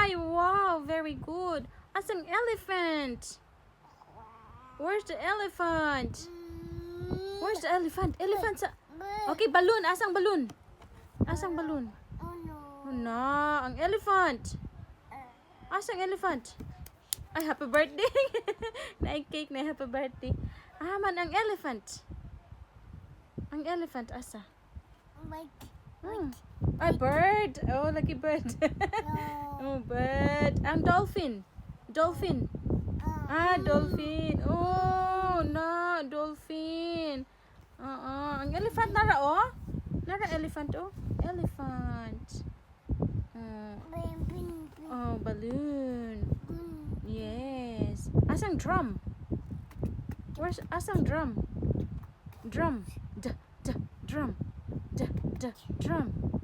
eye. Wow, very good. Asang elephant? Where's the elephant? Where's the elephant? Elephant sa... Okay, balloon. Asang balloon? Asang balloon? Oh no, ang elephant. Asang elephant? Ay, happy birthday. Naik-cake na happy birthday. Man, ang elephant. Ang elephant, asa? Ay, bird. Oh, lagi bird. Oh, bird. Ang dolphin. Dolphin. Dolphin. Oh, no, dolphin. Ang elephant nara, oh. Nara elephant, oh. Elephant. Oh, balloon. Yes. Asang drum? Where's asang drum? Drum. Drum. Drum.